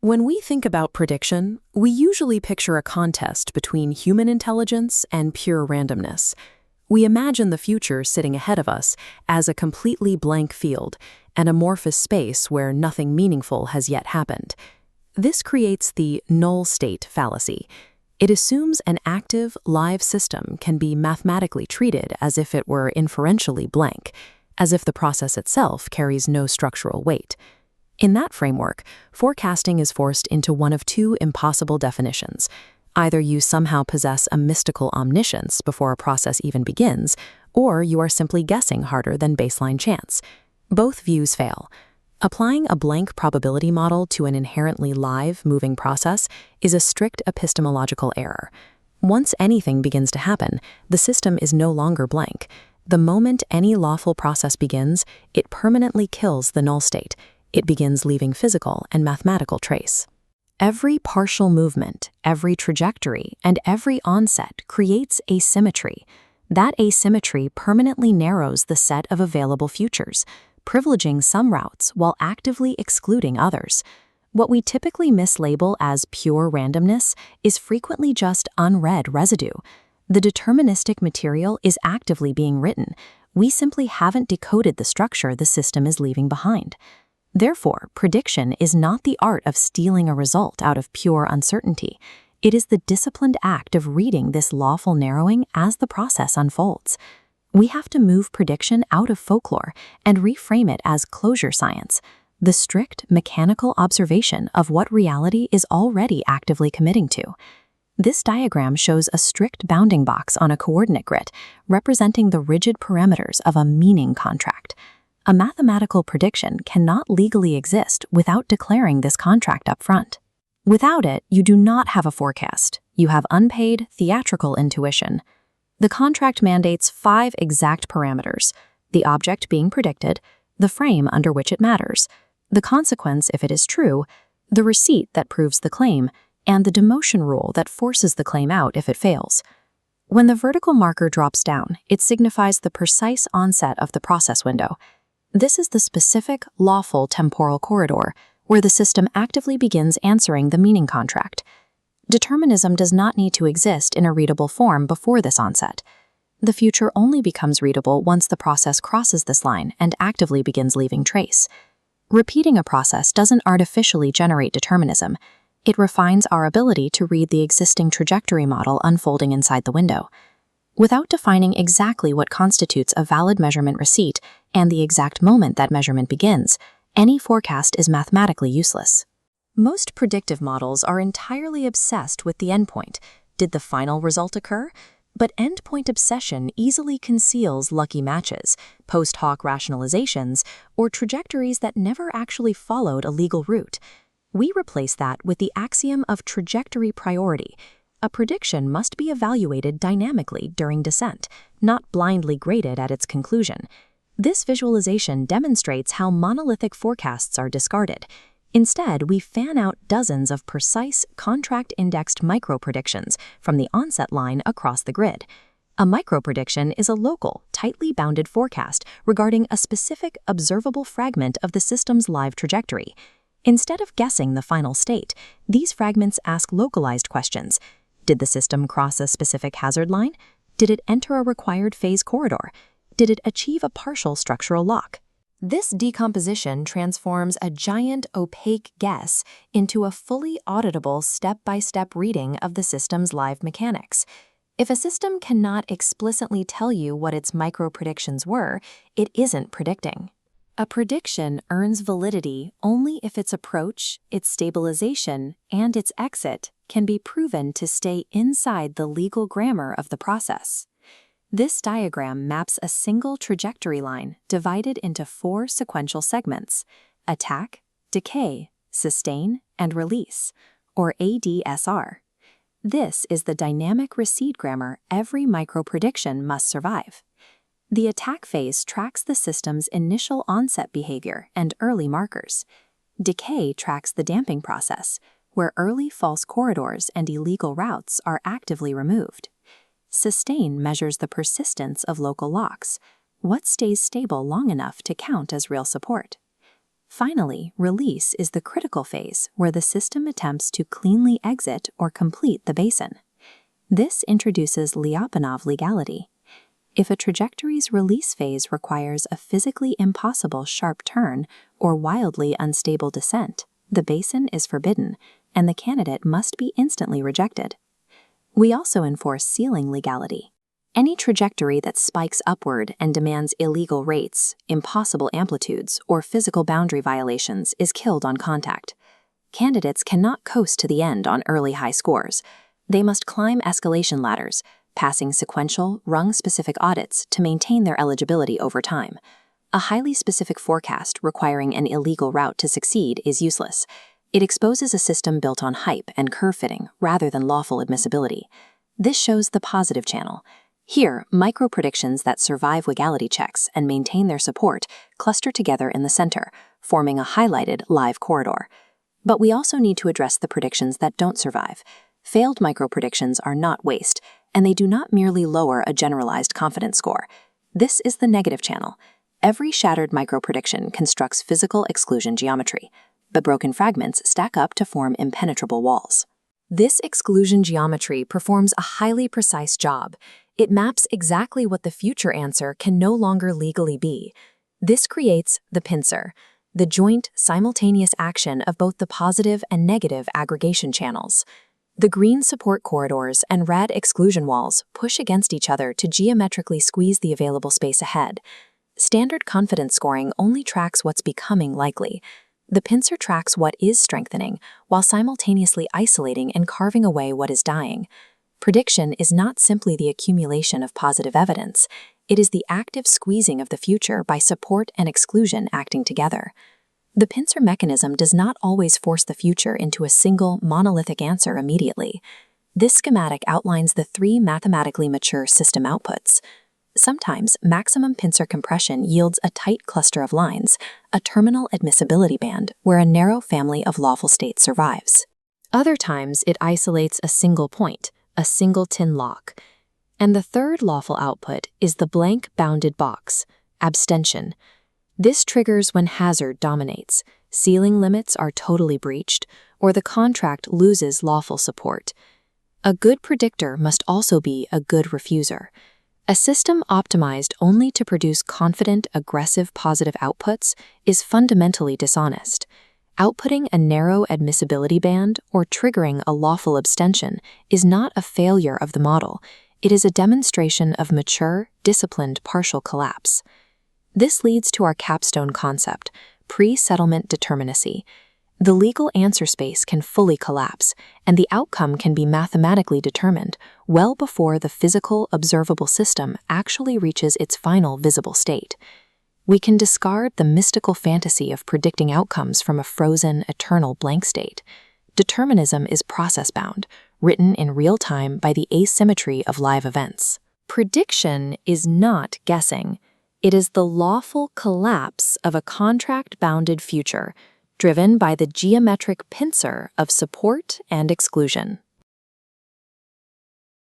When we think about prediction, we usually picture a contest between human intelligence and pure randomness. We imagine the future sitting ahead of us as a completely blank field, an amorphous space where nothing meaningful has yet happened. This creates the null state fallacy. It assumes an active, live system can be mathematically treated as if it were inferentially blank, as if the process itself carries no structural weight. In that framework, forecasting is forced into one of two impossible definitions. Either you somehow possess a mystical omniscience before a process even begins, or you are simply guessing harder than baseline chance. Both views fail. Applying a blank probability model to an inherently live, moving process is a strict epistemological error. Once anything begins to happen, the system is no longer blank. The moment any lawful process begins, it permanently kills the null state. It begins leaving physical and mathematical trace. Every partial movement, every trajectory, and every onset creates asymmetry. That asymmetry permanently narrows the set of available futures, privileging some routes while actively excluding others. What we typically mislabel as pure randomness is frequently just unread residue. The deterministic material is actively being written. We simply haven't decoded the structure the system is leaving behind. Therefore, prediction is not the art of stealing a result out of pure uncertainty. It is the disciplined act of reading this lawful narrowing as the process unfolds. We have to move prediction out of folklore and reframe it as closure science, the strict mechanical observation of what reality is already actively committing to. This diagram shows a strict bounding box on a coordinate grid, representing the rigid parameters of a meaning contract. A mathematical prediction cannot legally exist without declaring this contract up front. Without it, you do not have a forecast. You have unpaid, theatrical intuition. The contract mandates 5 exact parameters: the object being predicted, the frame under which it matters, the consequence if it is true, the receipt that proves the claim, and the demotion rule that forces the claim out if it fails. When the vertical marker drops down, it signifies the precise onset of the process window. This is the specific, lawful temporal corridor, where the system actively begins answering the meaning contract. Determinism does not need to exist in a readable form before this onset. The future only becomes readable once the process crosses this line and actively begins leaving trace. Repeating a process doesn't artificially generate determinism. It refines our ability to read the existing trajectory model unfolding inside the window. Without defining exactly what constitutes a valid measurement receipt and the exact moment that measurement begins, any forecast is mathematically useless. Most predictive models are entirely obsessed with the endpoint. Did the final result occur? But endpoint obsession easily conceals lucky matches, post hoc rationalizations, or trajectories that never actually followed a legal route. We replace that with the axiom of trajectory priority. A prediction must be evaluated dynamically during descent, not blindly graded at its conclusion. This visualization demonstrates how monolithic forecasts are discarded. Instead, we fan out dozens of precise, contract-indexed micro-predictions from the onset line across the grid. A micro-prediction is a local, tightly bounded forecast regarding a specific, observable fragment of the system's live trajectory. Instead of guessing the final state, these fragments ask localized questions. Did the system cross a specific hazard line? Did it enter a required phase corridor? Did it achieve a partial structural lock? This decomposition transforms a giant, opaque guess into a fully auditable step-by-step reading of the system's live mechanics. If a system cannot explicitly tell you what its micro-predictions were, it isn't predicting. A prediction earns validity only if its approach, its stabilization, and its exit can be proven to stay inside the legal grammar of the process. This diagram maps a single trajectory line divided into 4 sequential segments: attack, decay, sustain, and release, or ADSR. This is the dynamic receipt grammar every micro-prediction must survive. The attack phase tracks the system's initial onset behavior and early markers. Decay tracks the damping process, where early false corridors and illegal routes are actively removed. Sustain measures the persistence of local locks, what stays stable long enough to count as real support. Finally, release is the critical phase where the system attempts to cleanly exit or complete the basin. This introduces Lyapunov legality. If a trajectory's release phase requires a physically impossible sharp turn or wildly unstable descent, the basin is forbidden, and the candidate must be instantly rejected. We also enforce ceiling legality. Any trajectory that spikes upward and demands illegal rates, impossible amplitudes, or physical boundary violations is killed on contact. Candidates cannot coast to the end on early high scores. They must climb escalation ladders, passing sequential, rung-specific audits to maintain their eligibility over time. A highly specific forecast requiring an illegal route to succeed is useless. It exposes a system built on hype and curve fitting rather than lawful admissibility. This shows the positive channel. Here, micro-predictions that survive legality checks and maintain their support cluster together in the center, forming a highlighted live corridor. But we also need to address the predictions that don't survive. Failed micro-predictions are not waste, and they do not merely lower a generalized confidence score. This is the negative channel. Every shattered micro-prediction constructs physical exclusion geometry, but broken fragments stack up to form impenetrable walls. This exclusion geometry performs a highly precise job. It maps exactly what the future answer can no longer legally be. This creates the pincer, the joint, simultaneous action of both the positive and negative aggregation channels. The green support corridors and red exclusion walls push against each other to geometrically squeeze the available space ahead. Standard confidence scoring only tracks what's becoming likely. The pincer tracks what is strengthening, while simultaneously isolating and carving away what is dying. Prediction is not simply the accumulation of positive evidence. It is the active squeezing of the future by support and exclusion acting together. The pincer mechanism does not always force the future into a single, monolithic answer immediately. This schematic outlines the three mathematically mature system outputs. Sometimes, maximum pincer compression yields a tight cluster of lines, a terminal admissibility band where a narrow family of lawful states survives. Other times, it isolates a single point, a singleton lock. And the third lawful output is the blank bounded box, abstention. This triggers when hazard dominates, ceiling limits are totally breached, or the contract loses lawful support. A good predictor must also be a good refuser. A system optimized only to produce confident, aggressive positive outputs is fundamentally dishonest. Outputting a narrow admissibility band or triggering a lawful abstention is not a failure of the model. It is a demonstration of mature, disciplined partial collapse. This leads to our capstone concept, pre-settlement determinacy. The legal answer space can fully collapse, and the outcome can be mathematically determined well before the physical, observable system actually reaches its final visible state. We can discard the mystical fantasy of predicting outcomes from a frozen, eternal blank state. Determinism is process-bound, written in real time by the asymmetry of live events. Prediction is not guessing. It is the lawful collapse of a contract-bounded future, driven by the geometric pincer of support and exclusion.